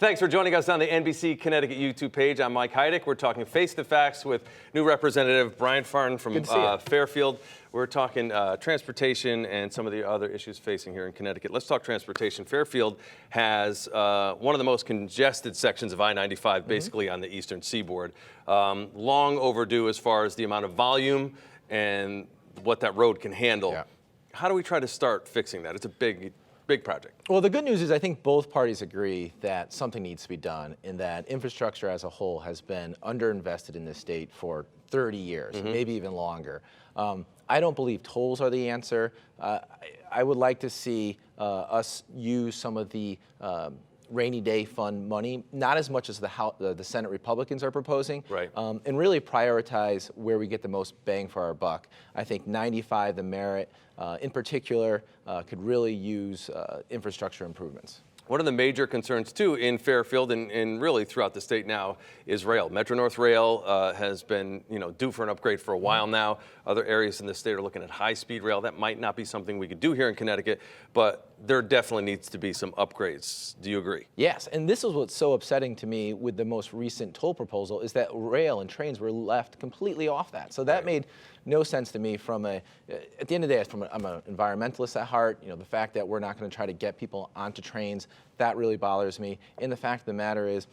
Thanks for joining us on the NBC Connecticut YouTube page. I'm Mike Heidick. We're talking Face to Facts with new Representative Brian Farnen from Fairfield. We're talking transportation and some of the other issues facing here in Connecticut. Let's talk transportation. Fairfield has one of the most congested sections of I-95 basically on the eastern seaboard. Long overdue as far as the amount of volume and what that road can handle. Yeah. How do we try to start fixing that? It's a big project. Well, the good news is I think both parties agree that something needs to be done and that infrastructure as a whole has been underinvested in this state for 30 years, maybe even longer. I don't believe tolls are the answer. I would like to see us use some of the rainy day fund money, not as much as the Senate Republicans are proposing, and really prioritize where we get the most bang for our buck. I think 95, the Merit, in particular, could really use infrastructure improvements. One of the major concerns, too, in Fairfield and really throughout the state now is rail. Metro North Rail has been, due for an upgrade for a while now. Other areas in the state are looking at high-speed rail. That might not be something we could do here in Connecticut, but there definitely needs to be some upgrades. Do you agree? Yes, and this is what's so upsetting to me with the most recent toll proposal is that rail and trains were left completely off that. So that made no sense to me from at the end of the day, I'm an environmentalist at heart. The fact that we're not going to try to get people onto trains, that really bothers me. And the fact of the matter is,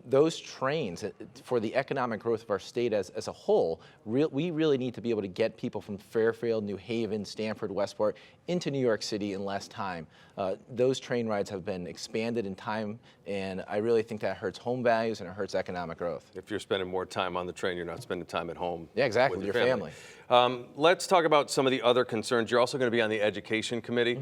those trains, for the economic growth of our state as a whole, we really need to be able to get people from Fairfield, New Haven, Stamford, Westport into New York City in less time. Those train rides have been expanded in time, and I really think that hurts home values and it hurts economic growth. If you're spending more time on the train, you're not spending time at home. Yeah, exactly, with your family. Let's talk about some of the other concerns. You're also going to be on the Education Committee.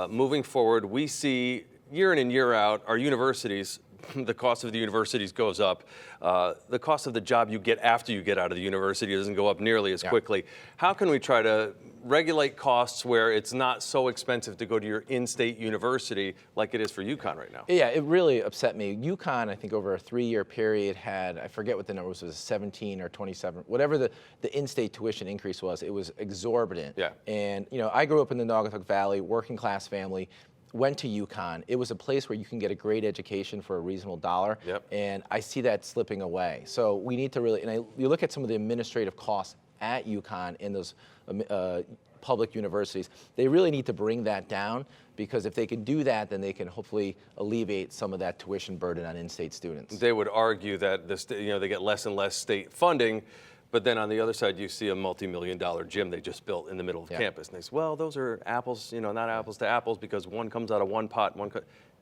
Moving forward, we see year in and year out our universities, the cost of the universities goes up. The cost of the job you get after you get out of the university doesn't go up nearly as quickly. How can we try to regulate costs where it's not so expensive to go to your in-state university like it is for UConn right now? Yeah, it really upset me. UConn, I think over a 3-year period had, I forget what the number was 17 or 27, whatever the in-state tuition increase was, it was exorbitant. Yeah. And I grew up in the Naugatuck Valley, working class family. Went to UConn. It was a place where you can get a great education for a reasonable dollar, and I see that slipping away. So we need to really, you look at some of the administrative costs at UConn in those public universities, they really need to bring that down, because if they can do that, then they can hopefully alleviate some of that tuition burden on in-state students. They would argue that they get less and less state funding. But then on the other side, you see a multi-million-dollar gym they just built in the middle of campus. And they say, well, those are apples, not apples to apples, because one comes out of one pot,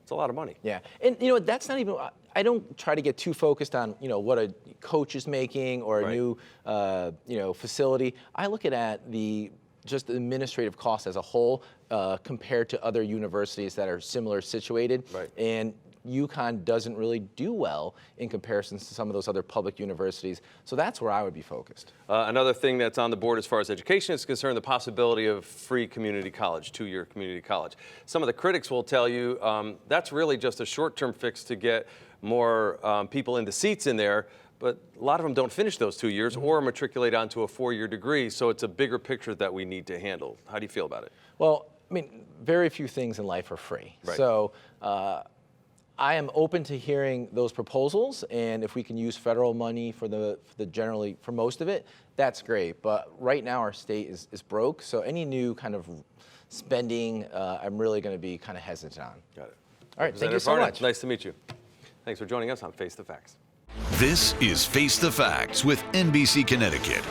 it's a lot of money. Yeah, and that's not even, I don't try to get too focused on, what a coach is making or a new, facility. I look at just the administrative costs as a whole compared to other universities that are similar situated. And UConn doesn't really do well in comparison to some of those other public universities. So that's where I would be focused. Another thing that's on the board as far as education is concerned, the possibility of free community college, 2-year community college. Some of the critics will tell you that's really just a short-term fix to get more people into seats in there. But a lot of them don't finish those 2 years or matriculate onto a 4-year degree. So it's a bigger picture that we need to handle. How do you feel about it? Well, very few things in life are free. So I am open to hearing those proposals, and if we can use federal money for for most of it, that's great. But right now our state is broke, so any new kind of spending, I'm really going to be kind of hesitant on. Got it. All right, thank you so much. Nice to meet you. Thanks for joining us on Face the Facts. This is Face the Facts with NBC Connecticut.